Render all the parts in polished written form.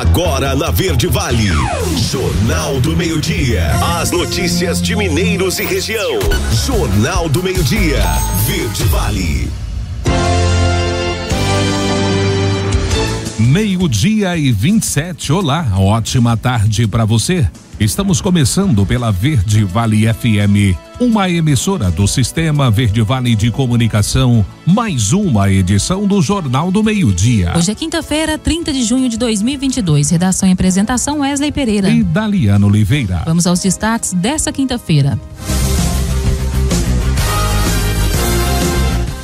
Agora na Verde Vale, Jornal do Meio-Dia. As notícias de Mineiros e região. Jornal do Meio-Dia, Verde Vale. 12:27. Olá, ótima tarde para você. Estamos começando pela Verde Vale FM, uma emissora do Sistema Verde Vale de Comunicação, mais uma edição do Jornal do Meio-Dia. Hoje é quinta-feira, 30 de junho de 2022. Redação e apresentação Wesley Pereira e Daliano Oliveira. Vamos aos destaques dessa quinta-feira.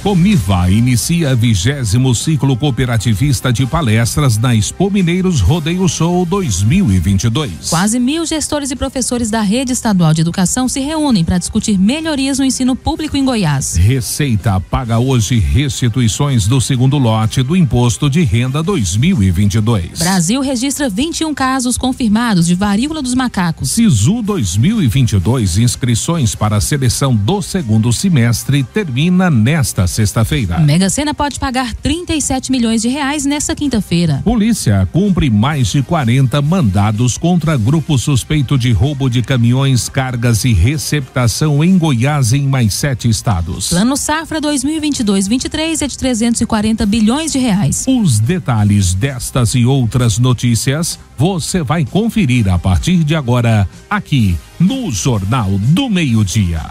Comiva inicia 20º ciclo cooperativista de palestras na Expo Mineiros Rodeio Show 2022. Quase 1.000 gestores e professores da Rede Estadual de Educação se reúnem para discutir melhorias no ensino público em Goiás. Receita paga hoje restituições do segundo lote do Imposto de Renda 2022. Brasil registra 21 casos confirmados de varíola dos macacos. SISU 2022, inscrições para a seleção do segundo semestre termina nesta sexta-feira. Mega Sena pode pagar 37 milhões de reais nesta quinta-feira. Polícia cumpre mais de 40 mandados contra grupo suspeito de roubo de caminhões, cargas e receptação em Goiás e em mais 7 estados. Plano Safra 2022-23 é de 340 bilhões de reais. Os detalhes destas e outras notícias você vai conferir a partir de agora aqui no Jornal do Meio-Dia.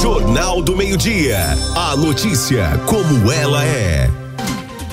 Jornal do Meio-Dia. A notícia como ela é.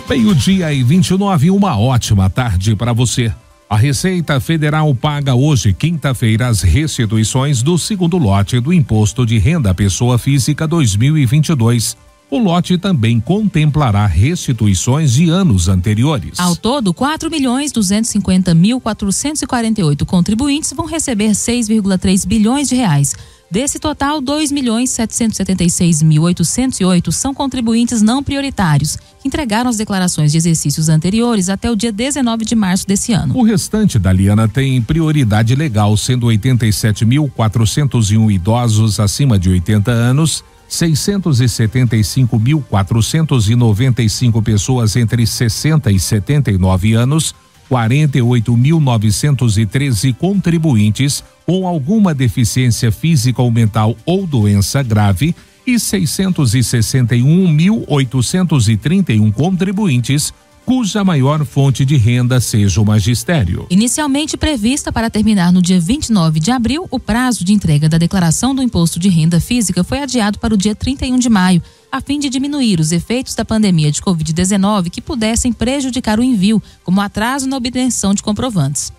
12:29, uma ótima tarde para você. A Receita Federal paga hoje, quinta-feira, as restituições do segundo lote do Imposto de Renda à Pessoa Física 2022. O lote também contemplará restituições de anos anteriores. Ao todo, 4.250.448 contribuintes vão receber 6,3 bilhões de reais. Desse total, 2.776.808 são contribuintes não prioritários, que entregaram as declarações de exercícios anteriores até o dia 19 de março desse ano. O restante, Daliana, tem prioridade legal, sendo 87.401 idosos acima de 80 anos, 675.495 pessoas entre 60 e 79 anos, 48.913 contribuintes com alguma deficiência física ou mental ou doença grave e 661.831 contribuintes cuja maior fonte de renda seja o magistério. Inicialmente prevista para terminar no dia 29 de abril, o prazo de entrega da declaração do Imposto de Renda Física foi adiado para o dia 31 de maio, a fim de diminuir os efeitos da pandemia de Covid-19 que pudessem prejudicar o envio, como atraso na obtenção de comprovantes.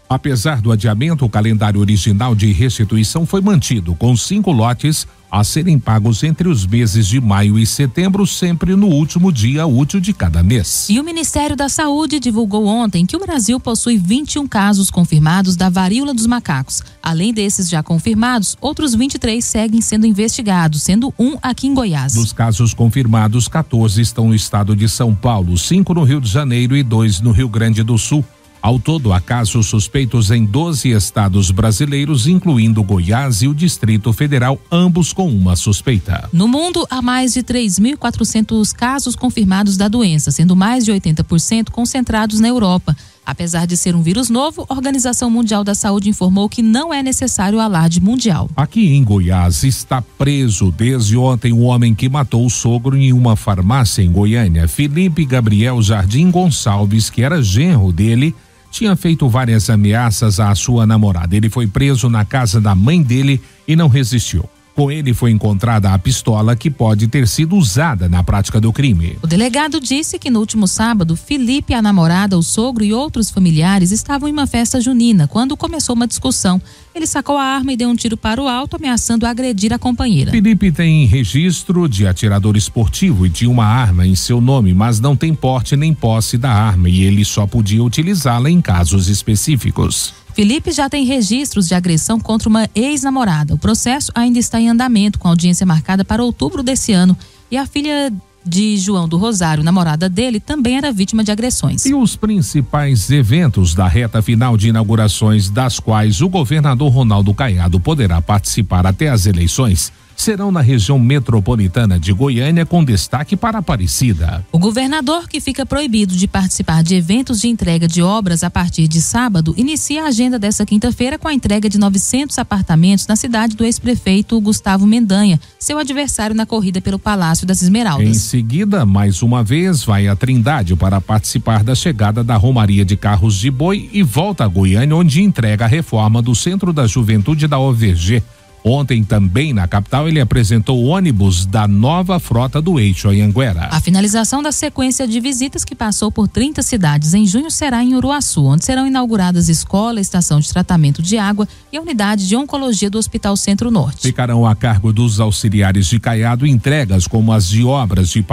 Apesar do adiamento, o calendário original de restituição foi mantido, com 5 lotes a serem pagos entre os meses de maio e setembro, sempre no último dia útil de cada mês. E o Ministério da Saúde divulgou ontem que o Brasil possui 21 casos confirmados da varíola dos macacos. Além desses já confirmados, outros 23 seguem sendo investigados, sendo um aqui em Goiás. Dos casos confirmados, 14 estão no estado de São Paulo, 5 no Rio de Janeiro e 2 no Rio Grande do Sul. Ao todo, há casos suspeitos em 12 estados brasileiros, incluindo Goiás e o Distrito Federal, ambos com uma suspeita. No mundo, há mais de 3.400 casos confirmados da doença, sendo mais de 80% concentrados na Europa. Apesar de ser um vírus novo, a Organização Mundial da Saúde informou que não é necessário alarde mundial. Aqui em Goiás está preso desde ontem o homem que matou o sogro em uma farmácia em Goiânia. Felipe Gabriel Jardim Gonçalves, que era genro dele, tinha feito várias ameaças à sua namorada. Ele foi preso na casa da mãe dele e não resistiu. Com ele foi encontrada a pistola que pode ter sido usada na prática do crime. O delegado disse que no último sábado, Felipe, a namorada, o sogro e outros familiares estavam em uma festa junina quando começou uma discussão. Ele sacou a arma e deu um tiro para o alto, ameaçando agredir a companheira. Felipe tem registro de atirador esportivo e tinha uma arma em seu nome, mas não tem porte nem posse da arma e ele só podia utilizá-la em casos específicos. Felipe já tem registros de agressão contra uma ex-namorada. O processo ainda está em andamento, com audiência marcada para outubro desse ano. E a filha de João do Rosário, namorada dele, também era vítima de agressões. E os principais eventos da reta final de inaugurações, das quais o governador Ronaldo Caiado poderá participar até as eleições, serão na região metropolitana de Goiânia, com destaque para Aparecida. O governador, que fica proibido de participar de eventos de entrega de obras a partir de sábado, inicia a agenda desta quinta-feira com a entrega de 900 apartamentos na cidade do ex-prefeito Gustavo Mendanha, seu adversário na corrida pelo Palácio das Esmeraldas. Em seguida, mais uma vez, vai a Trindade para participar da chegada da Romaria de Carros de Boi e volta a Goiânia, onde entrega a reforma do Centro da Juventude da OVG. Ontem, também na capital, ele apresentou ônibus da nova frota do Eixo Anhanguera. A finalização da sequência de visitas, que passou por 30 cidades em junho, será em Uruaçu, onde serão inauguradas escola, estação de tratamento de água e a unidade de oncologia do Hospital Centro-Norte. Ficarão a cargo dos auxiliares de Caiado entregas como as de obras de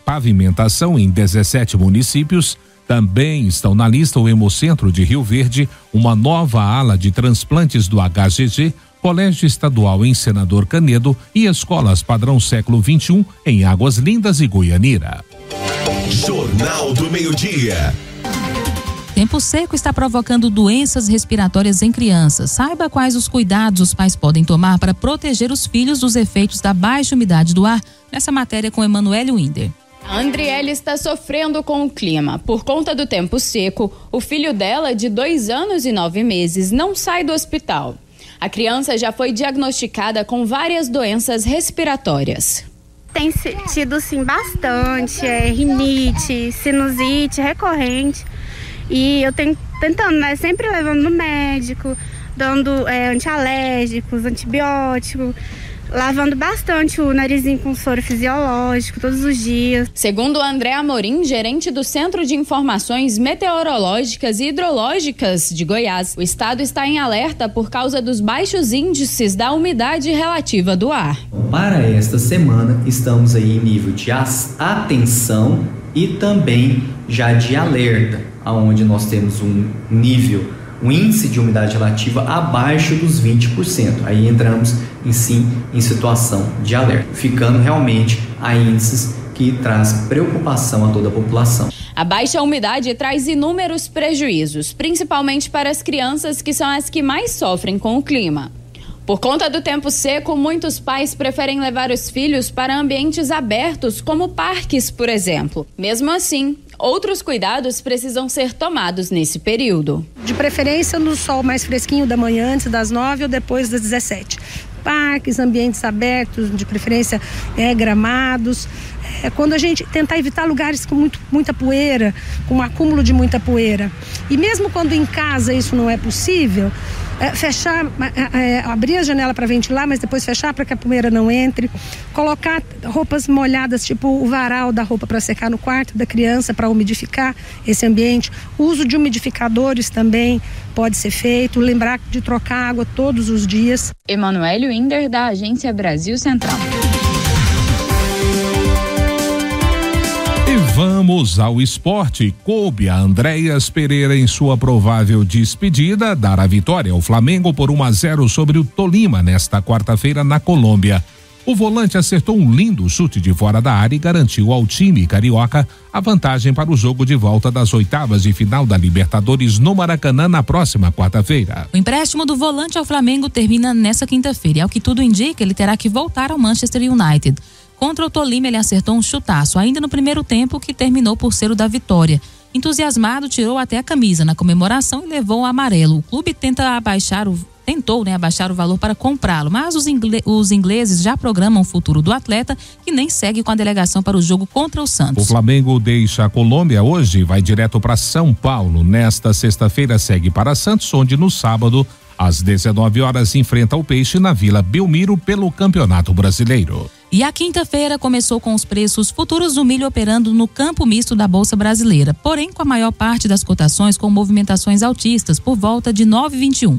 pavimentação em 17 municípios. Também estão na lista o Hemocentro de Rio Verde, uma nova ala de transplantes do HGG, Colégio Estadual em Senador Canedo e escolas padrão século XXI em Águas Lindas e Goianira. Jornal do Meio-Dia. Tempo seco está provocando doenças respiratórias em crianças. Saiba quais os cuidados os pais podem tomar para proteger os filhos dos efeitos da baixa umidade do ar, nessa matéria com Emanuele Winder. A Andriele está sofrendo com o clima. Por conta do tempo seco, o filho dela, de 2 anos e 9 meses, não sai do hospital. A criança já foi diagnosticada com várias doenças respiratórias. Tem tido sim bastante, rinite, sinusite recorrente. E eu tenho tentando, sempre levando no médico, dando antialérgicos, antibióticos, lavando bastante o narizinho com soro fisiológico todos os dias. Segundo André Amorim, gerente do Centro de Informações Meteorológicas e Hidrológicas de Goiás, o estado está em alerta por causa dos baixos índices da umidade relativa do ar. Para esta semana, estamos aí em nível de atenção e também já de alerta, onde nós temos um índice de umidade relativa abaixo dos 20%. Aí entramos em situação de alerta, ficando realmente a índices que traz preocupação a toda a população. A baixa umidade traz inúmeros prejuízos, principalmente para as crianças, que são as que mais sofrem com o clima. Por conta do tempo seco, muitos pais preferem levar os filhos para ambientes abertos, como parques, por exemplo. Mesmo assim, outros cuidados precisam ser tomados nesse período. De preferência no sol mais fresquinho da manhã, antes das 9 ou depois das 17. Parques, ambientes abertos, de preferência gramados. Quando a gente tentar evitar lugares com muita poeira, com um acúmulo de muita poeira. E mesmo quando em casa isso não é possível, fechar, abrir a janela para ventilar, mas depois fechar para que a poeira não entre. Colocar roupas molhadas, tipo o varal da roupa para secar no quarto da criança, para umidificar esse ambiente. O uso de umidificadores também pode ser feito. Lembrar de trocar água todos os dias. Emanuele Winder, da Agência Brasil Central. E vamos ao esporte. Coube a Andréas Pereira, em sua provável despedida, dar a vitória ao Flamengo por 1-0 sobre o Tolima nesta quarta-feira na Colômbia. O volante acertou um lindo chute de fora da área e garantiu ao time carioca a vantagem para o jogo de volta das oitavas de final da Libertadores no Maracanã na próxima quarta-feira. O empréstimo do volante ao Flamengo termina nessa quinta-feira e, ao que tudo indica, ele terá que voltar ao Manchester United. Contra o Tolima, ele acertou um chutaço ainda no primeiro tempo, que terminou por ser o da vitória. Entusiasmado, tirou até a camisa na comemoração e levou o amarelo. O clube tentou abaixar o valor para comprá-lo, mas os ingleses já programam o futuro do atleta, que nem segue com a delegação para o jogo contra o Santos. O Flamengo deixa a Colômbia hoje e vai direto para São Paulo. Nesta sexta-feira segue para Santos, onde no sábado, às 19 horas, enfrenta o Peixe na Vila Belmiro pelo Campeonato Brasileiro. E a quinta-feira começou com os preços futuros do milho operando no campo misto da Bolsa Brasileira, porém com a maior parte das cotações com movimentações altistas, por volta de 9,21.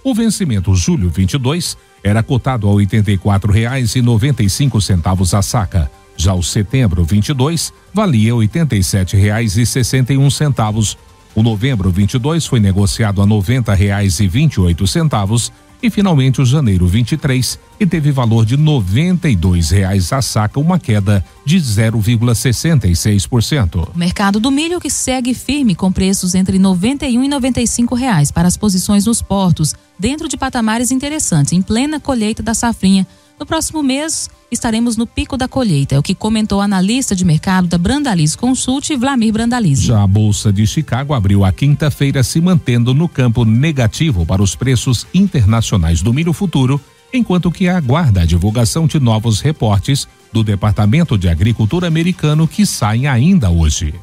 O vencimento julho 22 era cotado a R$ 84,95 a saca. Já o setembro 22 valia R$ 87,61. O novembro 22 foi negociado a R$ 90,28 e finalmente o janeiro 23 e teve valor de R$ 92,00 a saca, uma queda de 0,66%. O mercado do milho, que segue firme com preços entre R$ 91 e R$ 95,00 para as posições nos portos, dentro de patamares interessantes, em plena colheita da safrinha. No próximo mês, estaremos no pico da colheita, é o que comentou o analista de mercado da Brandalize Consult, Vlamir Brandalize. Já a Bolsa de Chicago abriu a quinta-feira se mantendo no campo negativo para os preços internacionais do milho futuro, enquanto que aguarda a divulgação de novos reportes do Departamento de Agricultura americano que saem ainda hoje.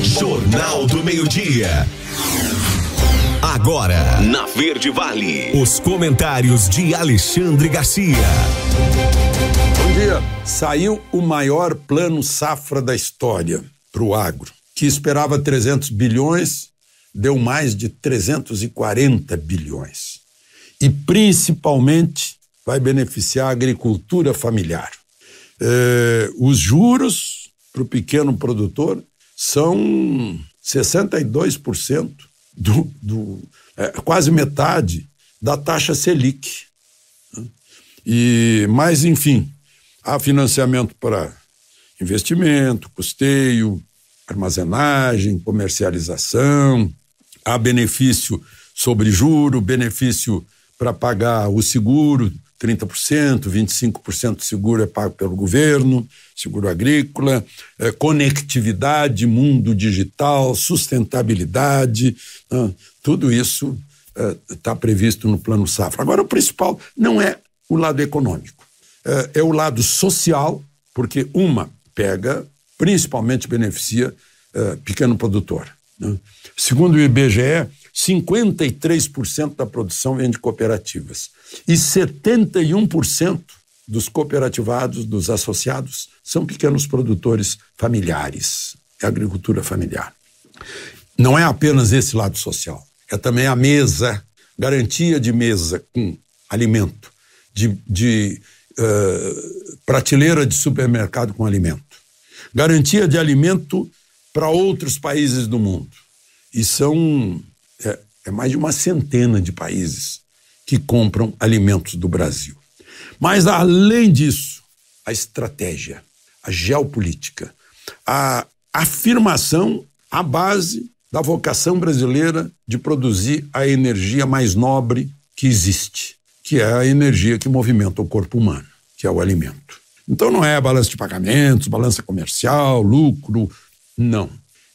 Jornal do Meio-Dia. Agora, na Verde Vale, os comentários de Alexandre Garcia. Bom dia. Saiu o maior plano safra da história para o agro, que esperava 300 bilhões, deu mais de 340 bilhões. E principalmente vai beneficiar a agricultura familiar. Os juros para o pequeno produtor são 62%. Quase metade da taxa Selic. Mas, enfim, há financiamento para investimento, custeio, armazenagem, comercialização, há benefício sobre juro, benefício para pagar o seguro, 30%, 25% do seguro é pago pelo governo, seguro agrícola, conectividade, mundo digital, sustentabilidade, tudo isso está previsto no Plano Safra. Agora, o principal não é o lado econômico, é o lado social, porque principalmente beneficia pequeno produtor. Segundo o IBGE, 53% da produção vem de cooperativas e 71% dos cooperativados, dos associados, são pequenos produtores familiares, é agricultura familiar. Não é apenas esse lado social, é também a mesa, garantia de mesa com alimento, de prateleira de supermercado com alimento, garantia de alimento para outros países do mundo. E são mais de uma centena de países que compram alimentos do Brasil. Mas, além disso, a estratégia, a geopolítica, a afirmação, a base da vocação brasileira de produzir a energia mais nobre que existe, que é a energia que movimenta o corpo humano, que é o alimento. Então, não é balança de pagamentos, balança comercial, lucro, não.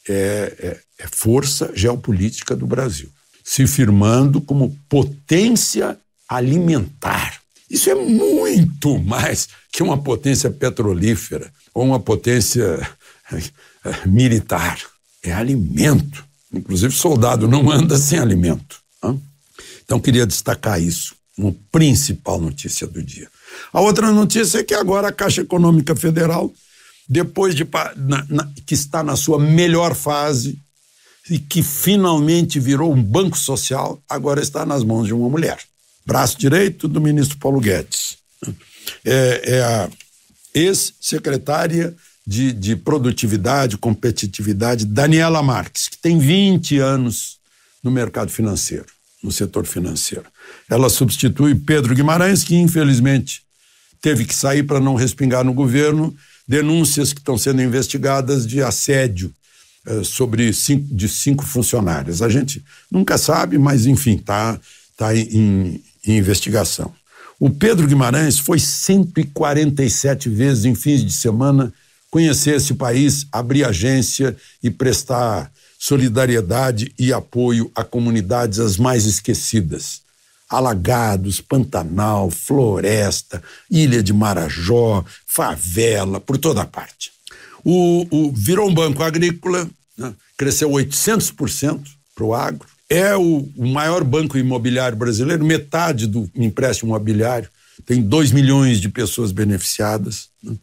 É força geopolítica do Brasil, se firmando como potência alimentar. Isso é muito mais que uma potência petrolífera ou uma potência militar. É alimento. Inclusive, soldado não anda sem alimento. Então, queria destacar isso como principal notícia do dia. A outra notícia é que agora a Caixa Econômica Federal, depois que está na sua melhor fase, e que finalmente virou um banco social, agora está nas mãos de uma mulher. Braço direito do ministro Paulo Guedes. É a ex-secretária de Produtividade e Competitividade, Daniela Marques, que tem 20 anos no mercado financeiro, no setor financeiro. Ela substitui Pedro Guimarães, que infelizmente teve que sair para não respingar no governo denúncias que estão sendo investigadas de assédio de 5 funcionários. A gente nunca sabe, mas enfim, está em investigação. O Pedro Guimarães foi 147 vezes em fins de semana conhecer esse país, abrir agência e prestar solidariedade e apoio a comunidades as mais esquecidas. Alagados, Pantanal, Floresta, Ilha de Marajó, favela, por toda parte. Virou um banco agrícola, né? Cresceu 800% para o agro. É o maior banco imobiliário brasileiro, metade do empréstimo imobiliário. Tem 2 milhões de pessoas beneficiadas. Né?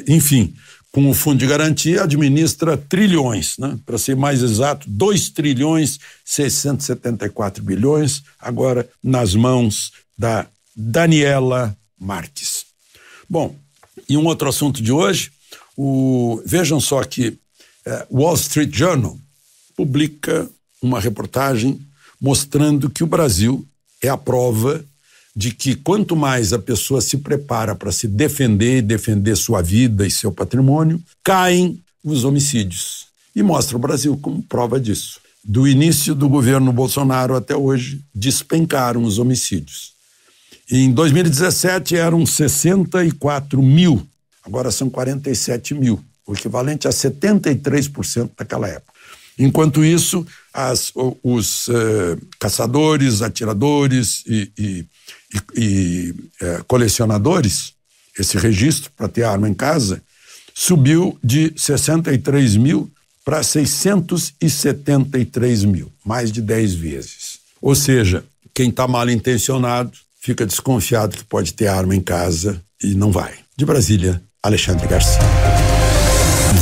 Enfim, com o fundo de garantia, administra trilhões, né? Para ser mais exato, 2,674 bilhões, agora nas mãos da Daniela Marques. Bom, e um outro assunto de hoje, vejam só que Wall Street Journal publica uma reportagem mostrando que o Brasil é a prova de que quanto mais a pessoa se prepara para se defender e defender sua vida e seu patrimônio, caem os homicídios. E mostra o Brasil como prova disso. Do início do governo Bolsonaro até hoje, despencaram os homicídios. Em 2017 eram 64 mil, agora são 47 mil, o equivalente a 73% daquela época. Enquanto isso, os caçadores, atiradores e colecionadores, esse registro para ter arma em casa, subiu de 63 mil para 673 mil, mais de 10 vezes. Ou seja, quem está mal intencionado fica desconfiado que pode ter arma em casa e não vai. De Brasília, Alexandre Garcia.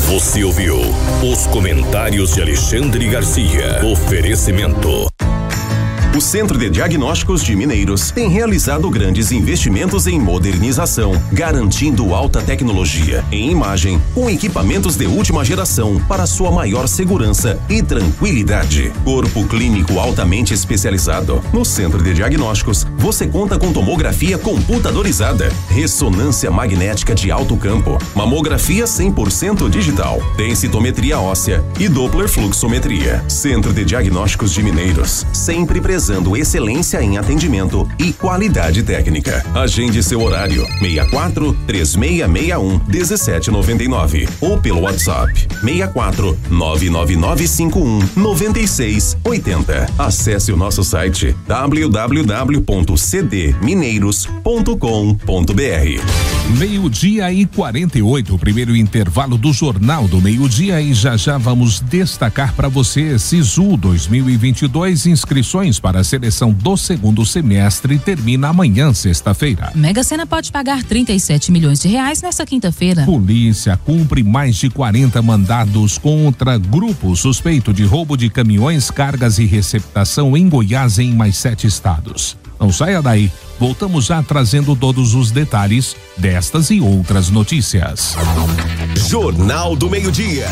Você ouviu os comentários de Alexandre Garcia. Oferecimento. O Centro de Diagnósticos de Mineiros tem realizado grandes investimentos em modernização, garantindo alta tecnologia em imagem, com equipamentos de última geração para sua maior segurança e tranquilidade. Corpo clínico altamente especializado. No Centro de Diagnósticos, você conta com tomografia computadorizada, ressonância magnética de alto campo, mamografia 100% digital, densitometria óssea e Doppler fluxometria. Centro de Diagnósticos de Mineiros, sempre presente excelência em atendimento e qualidade técnica. Agende seu horário 64 3661 1799 ou pelo WhatsApp 64 99951 9680. Acesse o nosso site www.cdmineiros.com.br. 12:48, o primeiro intervalo do Jornal do Meio-Dia, e já vamos destacar para você: SISU 2022, inscrições para a seleção do segundo semestre termina amanhã, sexta-feira. Mega Sena pode pagar 37 milhões de reais nessa quinta-feira. Polícia cumpre mais de 40 mandados contra grupo suspeito de roubo de caminhões, cargas e receptação em Goiás e em mais 7 estados. Não saia daí, voltamos já trazendo todos os detalhes destas e outras notícias. Jornal do Meio-Dia.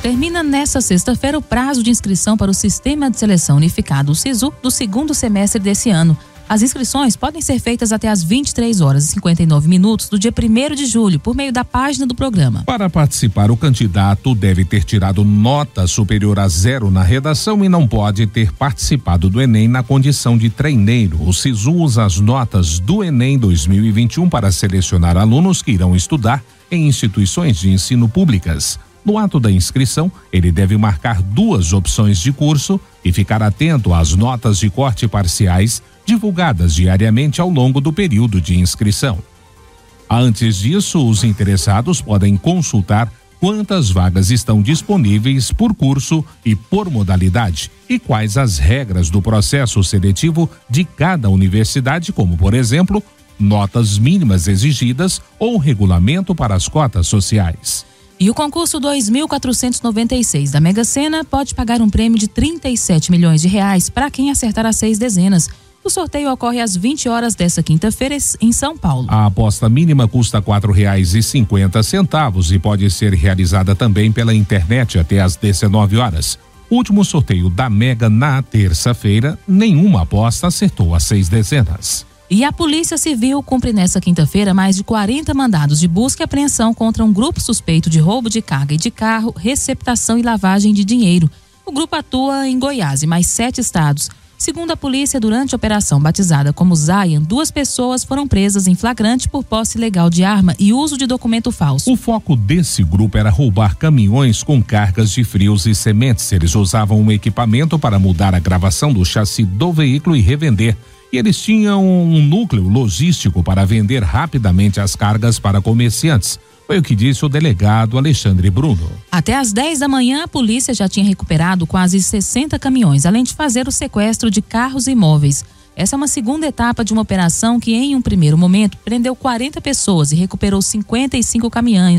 Termina nesta sexta-feira o prazo de inscrição para o Sistema de Seleção Unificado, o SISU, do segundo semestre desse ano. As inscrições podem ser feitas até às 23h59 do dia 1º de julho, por meio da página do programa. Para participar, o candidato deve ter tirado nota superior a 0 na redação e não pode ter participado do Enem na condição de treineiro. O SISU usa as notas do Enem 2021 para selecionar alunos que irão estudar em instituições de ensino públicas. No ato da inscrição, ele deve marcar 2 opções de curso e ficar atento às notas de corte parciais divulgadas diariamente ao longo do período de inscrição. Antes disso, os interessados podem consultar quantas vagas estão disponíveis por curso e por modalidade e quais as regras do processo seletivo de cada universidade, como, por exemplo, notas mínimas exigidas ou regulamento para as cotas sociais. E o concurso 2.496 da Mega Sena pode pagar um prêmio de 37 milhões de reais para quem acertar as 6 dezenas. O sorteio ocorre às 20 horas desta quinta-feira em São Paulo. A aposta mínima custa R$ 4,50 e pode ser realizada também pela internet até às 19 horas. O último sorteio da Mega na terça-feira, nenhuma aposta acertou as 6 dezenas. E a Polícia Civil cumpre nesta quinta-feira mais de 40 mandados de busca e apreensão contra um grupo suspeito de roubo de carga e de carro, receptação e lavagem de dinheiro. O grupo atua em Goiás e mais 7 estados. Segundo a polícia, durante a operação batizada como Zion, 2 pessoas foram presas em flagrante por posse ilegal de arma e uso de documento falso. O foco desse grupo era roubar caminhões com cargas de frios e sementes. Eles usavam um equipamento para mudar a gravação do chassi do veículo e revender. E eles tinham um núcleo logístico para vender rapidamente as cargas para comerciantes. Foi o que disse o delegado Alexandre Bruno. Até às 10 da manhã, a polícia já tinha recuperado quase 60 caminhões, além de fazer o sequestro de carros e imóveis. Essa é uma segunda etapa de uma operação que, em um primeiro momento, prendeu 40 pessoas e recuperou 55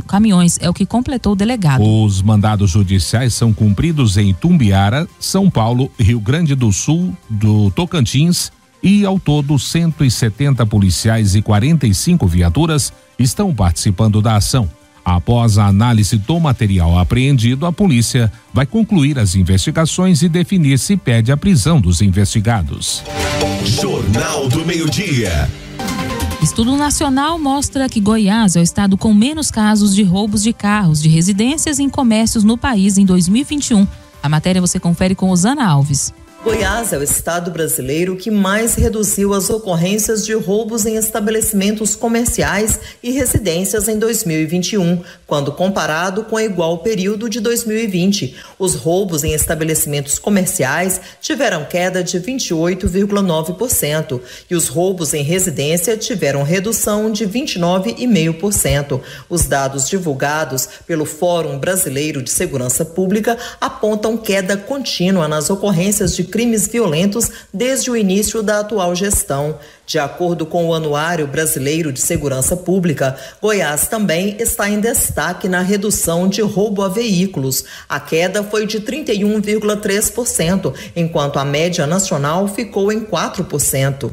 caminhões, é o que completou o delegado. Os mandados judiciais são cumpridos em Tumbiara, São Paulo, Rio Grande do Sul, do Tocantins, e ao todo 170 policiais e 45 viaturas estão participando da ação. Após a análise do material apreendido, a polícia vai concluir as investigações e definir se pede a prisão dos investigados. Jornal do Meio-Dia. Estudo nacional mostra que Goiás é o estado com menos casos de roubos de carros, de residências e em comércios no país em 2021. A matéria você confere com Osana Alves. Goiás é o estado brasileiro que mais reduziu as ocorrências de roubos em estabelecimentos comerciais e residências em 2021, quando comparado com o igual período de 2020. Os roubos em estabelecimentos comerciais tiveram queda de 28,9% e os roubos em residência tiveram redução de 29,5%. Os dados divulgados pelo Fórum Brasileiro de Segurança Pública apontam queda contínua nas ocorrências de crimes violentos desde o início da atual gestão. De acordo com o Anuário Brasileiro de Segurança Pública, Goiás também está em destaque na redução de roubo a veículos. A queda foi de 31,3%, enquanto a média nacional ficou em 4%.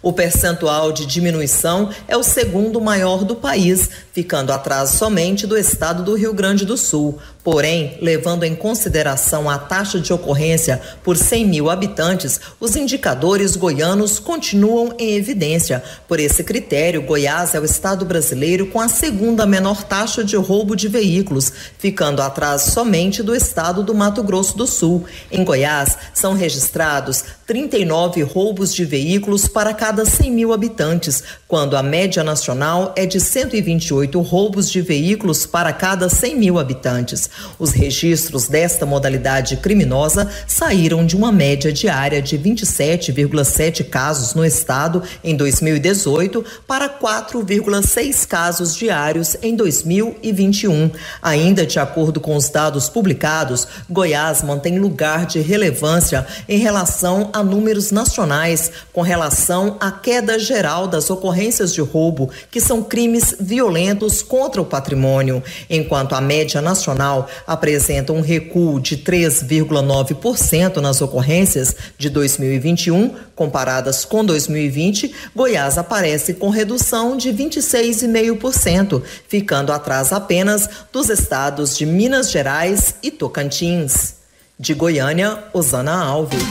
O percentual de diminuição é o segundo maior do país, ficando atrás somente do estado do Rio Grande do Sul. Porém, levando em consideração a taxa de ocorrência por 100 mil habitantes, os indicadores goianos continuam em evidência. Por esse critério, Goiás é o estado brasileiro com a segunda menor taxa de roubo de veículos, ficando atrás somente do estado do Mato Grosso do Sul. Em Goiás, são registrados 39 roubos de veículos para cada 100 mil habitantes, quando a média nacional é de 128 roubos de veículos para cada 100 mil habitantes. Os registros desta modalidade criminosa saíram de uma média diária de 27,7 casos no estado em 2018 para 4,6 casos diários em 2021. Ainda de acordo com os dados publicados, Goiás mantém lugar de relevância em relação a números nacionais, com relação à queda geral das ocorrências de roubo, que são crimes violentos contra o patrimônio, enquanto a média nacional apresenta um recuo de 3,9% nas ocorrências de 2021, comparadas com 2020, Goiás aparece com redução de 26,5%, ficando atrás apenas dos estados de Minas Gerais e Tocantins. De Goiânia, Osana Alves.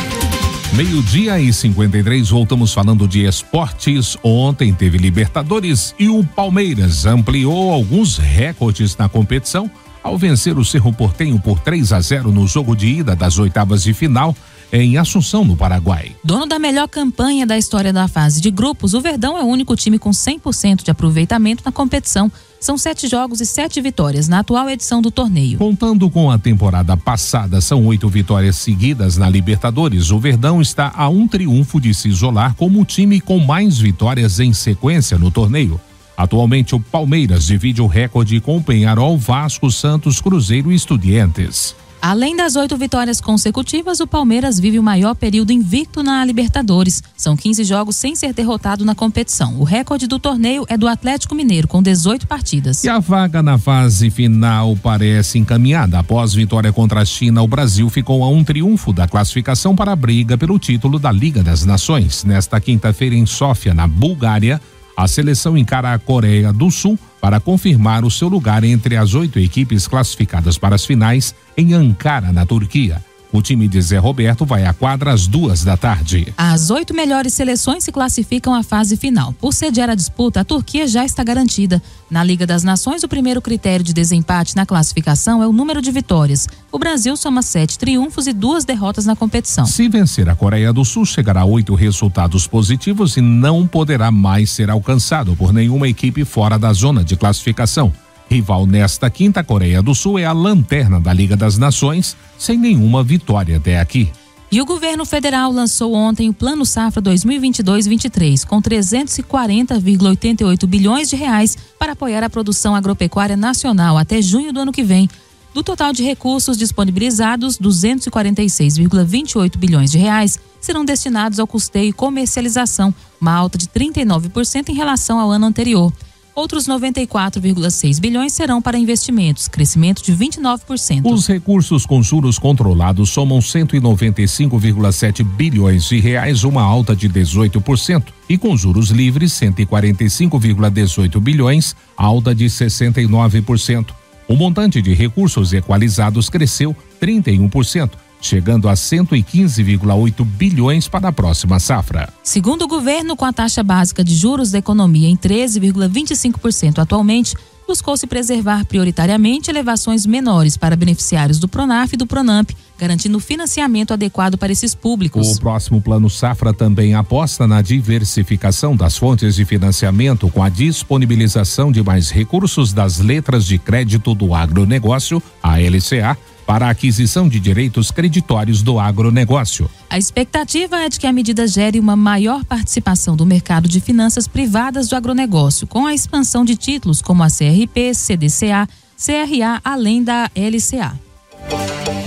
12:53, voltamos falando de esportes. Ontem teve Libertadores e o Palmeiras ampliou alguns recordes na competição ao vencer o Cerro Porteño por 3-0 no jogo de ida das oitavas de final em Assunção, no Paraguai. Dono da melhor campanha da história da fase de grupos, o Verdão é o único time com 100% de aproveitamento na competição. São 7 jogos e 7 vitórias na atual edição do torneio. Contando com a temporada passada, são 8 vitórias seguidas na Libertadores. O Verdão está a um triunfo de se isolar como o time com mais vitórias em sequência no torneio. Atualmente, o Palmeiras divide o recorde com o Peñarol, Vasco, Santos, Cruzeiro e Estudiantes. Além das 8 vitórias consecutivas, o Palmeiras vive o maior período invicto na Libertadores. São 15 jogos sem ser derrotado na competição. O recorde do torneio é do Atlético Mineiro, com 18 partidas. E a vaga na fase final parece encaminhada. Após vitória contra a China, o Brasil ficou a um triunfo da classificação para a briga pelo título da Liga das Nações. Nesta quinta-feira, em Sófia, na Bulgária, a seleção encara a Coreia do Sul para confirmar o seu lugar entre as 8 equipes classificadas para as finais em Ankara, na Turquia. O time de Zé Roberto vai à quadra às 14h. As 8 melhores seleções se classificam à fase final. Por sediar a disputa, a Turquia já está garantida. Na Liga das Nações, o primeiro critério de desempate na classificação é o número de vitórias. O Brasil soma 7 triunfos e 2 derrotas na competição. Se vencer a Coreia do Sul, chegará a 8 resultados positivos e não poderá mais ser alcançado por nenhuma equipe fora da zona de classificação. Rival nesta quinta, a Coreia do Sul é a lanterna da Liga das Nações, sem nenhuma vitória até aqui. E o governo federal lançou ontem o Plano Safra 2022-23, com 340,88 bilhões de reais para apoiar a produção agropecuária nacional até junho do ano que vem. Do total de recursos disponibilizados, 246,28 bilhões de reais serão destinados ao custeio e comercialização, uma alta de 39% em relação ao ano anterior. Outros 94,6 bilhões serão para investimentos, crescimento de 29%. Os recursos com juros controlados somam 195,7 bilhões de reais, uma alta de 18%, e com juros livres 145,18 bilhões, alta de 69%. O montante de recursos equalizados cresceu 31%, chegando a 115,8 bilhões para a próxima safra. Segundo o governo, com a taxa básica de juros da economia em 13,25% atualmente, buscou-se preservar prioritariamente elevações menores para beneficiários do Pronaf e do Pronamp, garantindo financiamento adequado para esses públicos. O próximo Plano Safra também aposta na diversificação das fontes de financiamento com a disponibilização de mais recursos das letras de crédito do agronegócio, a LCA, para a aquisição de direitos creditórios do agronegócio. A expectativa é de que a medida gere uma maior participação do mercado de finanças privadas do agronegócio, com a expansão de títulos como a CRP, CDCA, CRA, além da LCA.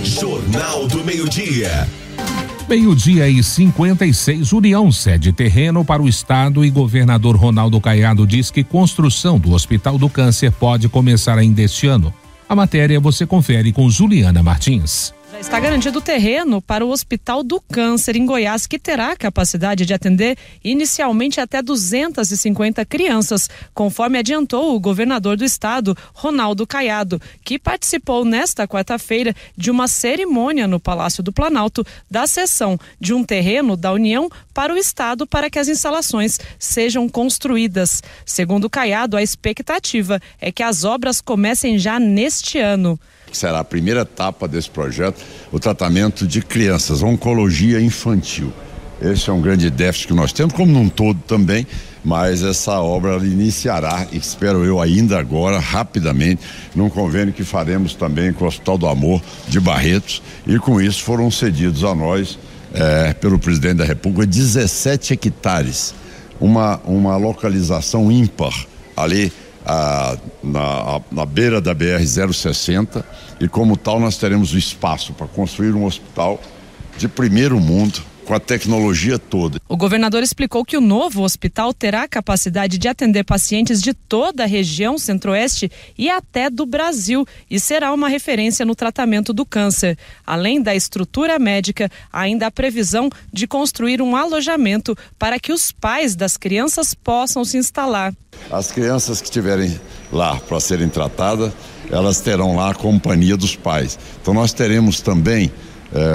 Jornal do Meio-Dia. 12:56, União cede terreno para o Estado e governador Ronaldo Caiado diz que construção do Hospital do Câncer pode começar ainda este ano. A matéria você confere com Juliana Martins. Já está garantido o terreno para o Hospital do Câncer em Goiás, que terá a capacidade de atender inicialmente até 250 crianças, conforme adiantou o governador do estado, Ronaldo Caiado, que participou nesta quarta-feira de uma cerimônia no Palácio do Planalto da cessão de um terreno da União para o estado para que as instalações sejam construídas. Segundo Caiado, a expectativa é que as obras comecem já neste ano. Será a primeira etapa desse projeto, o tratamento de crianças, oncologia infantil. Esse é um grande déficit que nós temos, como num todo também, mas essa obra iniciará, espero eu ainda agora, rapidamente, num convênio que faremos também com o Hospital do Amor de Barretos, e com isso foram cedidos a nós, pelo presidente da República, 17 hectares, uma localização ímpar ali, na beira da BR-060, e como tal nós teremos o espaço para construir um hospital de primeiro mundo, com a tecnologia toda. O governador explicou que o novo hospital terá a capacidade de atender pacientes de toda a região centro-oeste e até do Brasil, e será uma referência no tratamento do câncer. Além da estrutura médica, ainda há previsão de construir um alojamento para que os pais das crianças possam se instalar. As crianças que estiverem lá para serem tratadas, elas terão lá a companhia dos pais. Então nós teremos também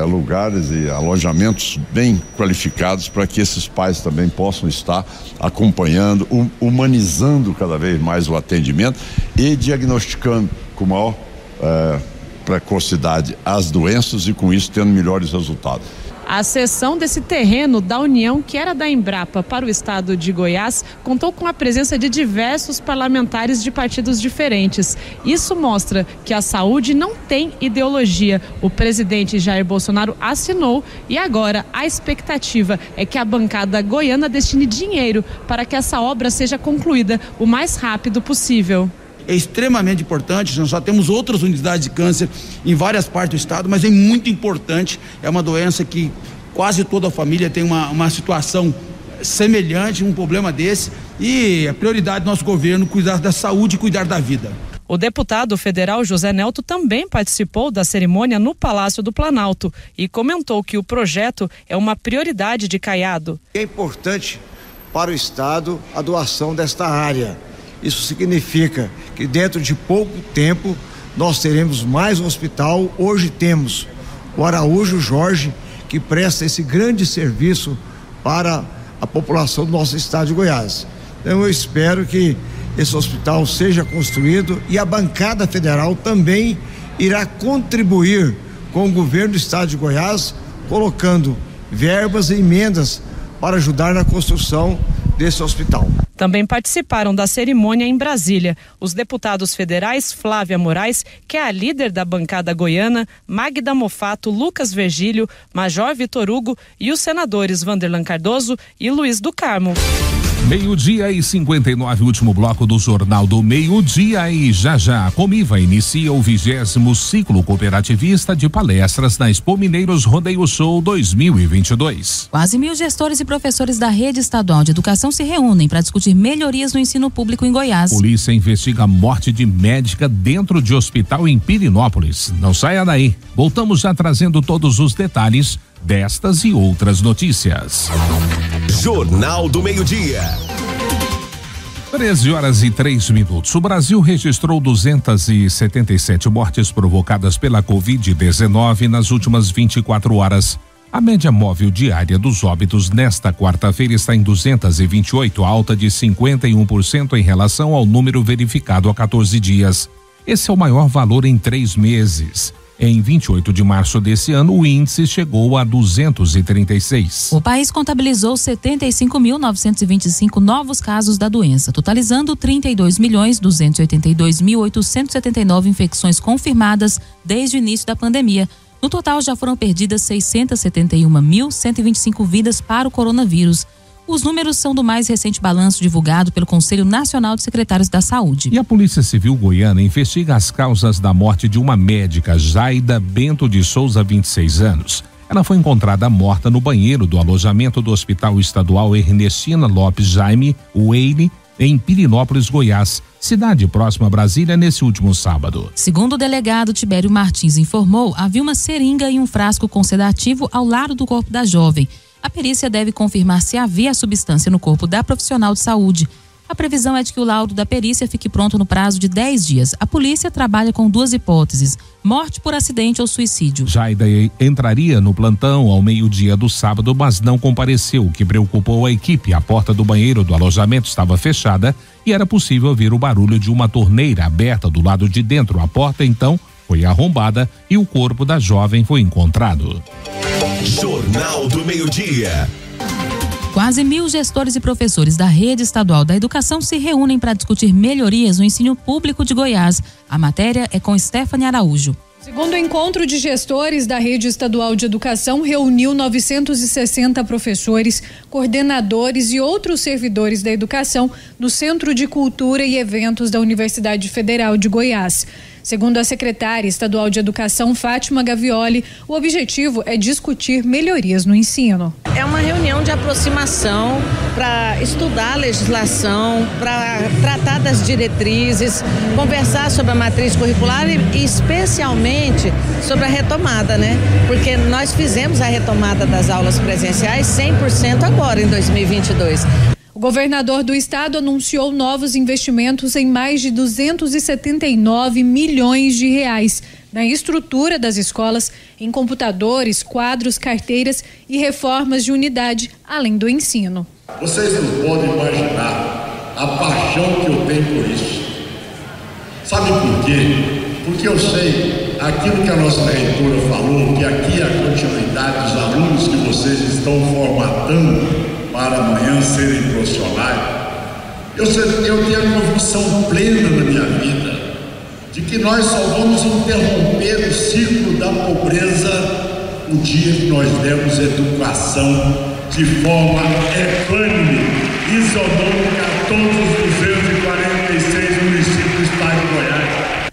lugares e alojamentos bem qualificados para que esses pais também possam estar acompanhando, humanizando cada vez mais o atendimento e diagnosticando com maior precocidade as doenças e com isso tendo melhores resultados. A cessão desse terreno da União, que era da Embrapa para o estado de Goiás, contou com a presença de diversos parlamentares de partidos diferentes. Isso mostra que a saúde não tem ideologia. O presidente Jair Bolsonaro assinou e agora a expectativa é que a bancada goiana destine dinheiro para que essa obra seja concluída o mais rápido possível. É extremamente importante, nós já temos outras unidades de câncer em várias partes do estado, mas é muito importante, é uma doença que quase toda a família tem uma situação semelhante, um problema desse, e a prioridade do nosso governo é cuidar da saúde e cuidar da vida. O deputado federal José Nelto também participou da cerimônia no Palácio do Planalto e comentou que o projeto é uma prioridade de Caiado. É importante para o estado a doação desta área. Isso significa que dentro de pouco tempo nós teremos mais um hospital. Hoje temos o Araújo Jorge, que presta esse grande serviço para a população do nosso estado de Goiás. Então eu espero que esse hospital seja construído e a bancada federal também irá contribuir com o governo do estado de Goiás, colocando verbas e emendas para ajudar na construção desse hospital. Também participaram da cerimônia em Brasília os deputados federais Flávia Moraes, que é a líder da bancada goiana, Magda Mofato, Lucas Virgílio, Major Vitor Hugo e os senadores Vanderlan Cardoso e Luiz do Carmo. 12:59, último bloco do Jornal do Meio-Dia, e já a Comiva inicia o 20º ciclo cooperativista de palestras na Expo Mineiros Rodeio Show 2022. Quase 1.000 gestores e professores da rede estadual de educação se reúnem para discutir melhorias no ensino público em Goiás. Polícia investiga a morte de médica dentro de hospital em Pirinópolis. Não saia daí. Voltamos já trazendo todos os detalhes destas e outras notícias. Jornal do Meio-Dia. 13h03. O Brasil registrou 277 mortes provocadas pela Covid-19 nas últimas 24 horas. A média móvel diária dos óbitos nesta quarta-feira está em 228, alta de 51% em relação ao número verificado há 14 dias. Esse é o maior valor em 3 meses. Em 28 de março desse ano, o índice chegou a 236. O país contabilizou 75.925 novos casos da doença, totalizando 32.282.879 infecções confirmadas desde o início da pandemia. No total, já foram perdidas 671.125 vidas para o coronavírus. Os números são do mais recente balanço divulgado pelo Conselho Nacional de Secretários da Saúde. E a Polícia Civil Goiana investiga as causas da morte de uma médica, Jaida Bento de Souza, 26 anos. Ela foi encontrada morta no banheiro do alojamento do Hospital Estadual Ernestina Lopes Jaime, UEIRE, em Pirinópolis, Goiás, cidade próxima a Brasília, nesse último sábado. Segundo o delegado Tibério Martins informou, havia uma seringa e um frasco com sedativo ao lado do corpo da jovem. A perícia deve confirmar se havia a substância no corpo da profissional de saúde. A previsão é de que o laudo da perícia fique pronto no prazo de 10 dias. A polícia trabalha com 2 hipóteses: morte por acidente ou suicídio. Jaida entraria no plantão ao meio-dia do sábado, mas não compareceu, o que preocupou a equipe. A porta do banheiro do alojamento estava fechada e era possível ouvir o barulho de uma torneira aberta do lado de dentro. A porta, então, foi arrombada e o corpo da jovem foi encontrado. Jornal do Meio-Dia. Quase 1.000 gestores e professores da Rede Estadual da Educação se reúnem para discutir melhorias no ensino público de Goiás. A matéria é com Stephanie Araújo. Segundo o encontro de gestores da Rede Estadual de Educação, reuniu 960 professores, coordenadores e outros servidores da educação no Centro de Cultura e Eventos da Universidade Federal de Goiás. Segundo a secretária estadual de Educação, Fátima Gavioli, o objetivo é discutir melhorias no ensino. É uma reunião de aproximação para estudar a legislação, para tratar das diretrizes, conversar sobre a matriz curricular e especialmente sobre a retomada, né? Porque nós fizemos a retomada das aulas presenciais 100% agora em 2022. O governador do estado anunciou novos investimentos em mais de 279 milhões de reais na estrutura das escolas, em computadores, quadros, carteiras e reformas de unidade, além do ensino. Vocês não podem imaginar a paixão que eu tenho por isso. Sabe por quê? Porque eu sei aquilo que a nossa reitora falou, que aqui é a continuidade dos alunos que vocês estão formatando para amanhã serem profissionais. Eu tenho a convicção plena na minha vida de que nós só vamos interromper o ciclo da pobreza o dia que nós demos educação de forma equânime, isonômica a todos os 246 municípios do estado de Goiás.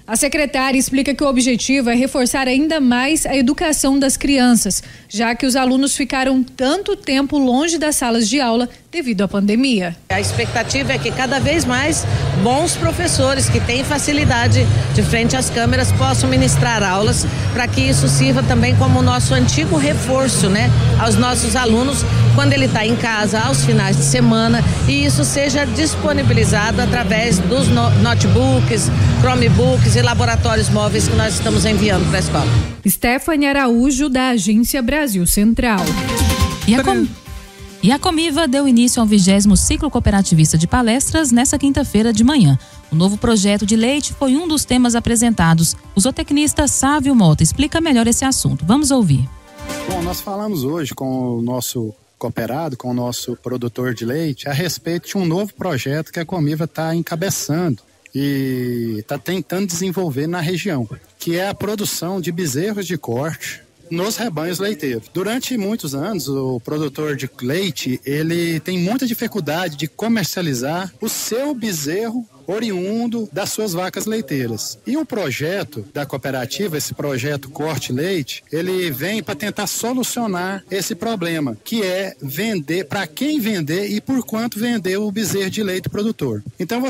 A secretária explica que o objetivo é reforçar ainda mais a educação das crianças, já que os alunos ficaram tanto tempo longe das salas de aula devido à pandemia. A expectativa é que cada vez mais bons professores que têm facilidade de frente às câmeras possam ministrar aulas, para que isso sirva também como o nosso antigo reforço, né, aos nossos alunos quando ele está em casa, aos finais de semana, e isso seja disponibilizado através dos notebooks, Chromebooks e laboratórios móveis que nós estamos enviando para a escola. Stephanie Araújo, da Agência Brasil Central. E a Comiva deu início ao 20º ciclo cooperativista de palestras nesta quinta-feira de manhã. O novo projeto de leite foi um dos temas apresentados. O zootecnista Sávio Mota explica melhor esse assunto. Vamos ouvir. Bom, nós falamos hoje com o nosso cooperado, com o nosso produtor de leite, a respeito de um novo projeto que a Comiva está encabeçando e está tentando desenvolver na região, que é a produção de bezerros de corte nos rebanhos leiteiros. Durante muitos anos, o produtor de leite, ele tem muita dificuldade de comercializar o seu bezerro oriundo das suas vacas leiteiras. E o projeto da cooperativa, esse projeto Corte Leite, ele vem para tentar solucionar esse problema, que é vender, para quem vender e por quanto vender o bezerro de leite produtor. Então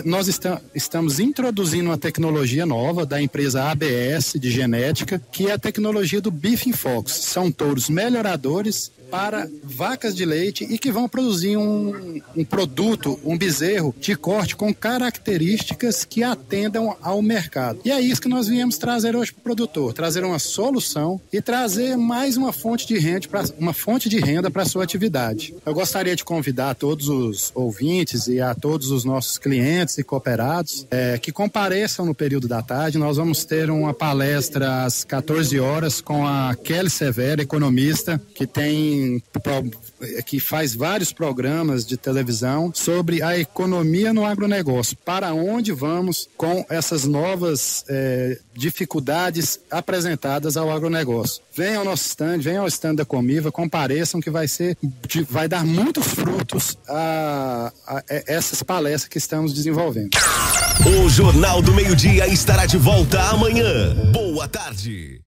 nós estamos introduzindo uma tecnologia nova da empresa ABS de genética, que é a tecnologia do Beef Fox. São touros melhoradores para vacas de leite e que vão produzir um produto, um bezerro de corte com características que atendam ao mercado. E é isso que nós viemos trazer hoje para o produtor, trazer uma solução e trazer mais uma fonte de renda para a sua atividade. Eu gostaria de convidar a todos os ouvintes e a todos os nossos clientes e cooperados que compareçam no período da tarde. Nós vamos ter uma palestra às 14 horas com a Kelly Severo, economista, que faz vários programas de televisão sobre a economia no agronegócio. Para onde vamos com essas novas dificuldades apresentadas ao agronegócio? Venham ao nosso stand, venham ao stand da Comiva, compareçam que vai dar muitos frutos a essas palestras que estamos desenvolvendo. O Jornal do Meio-Dia estará de volta amanhã. Boa tarde.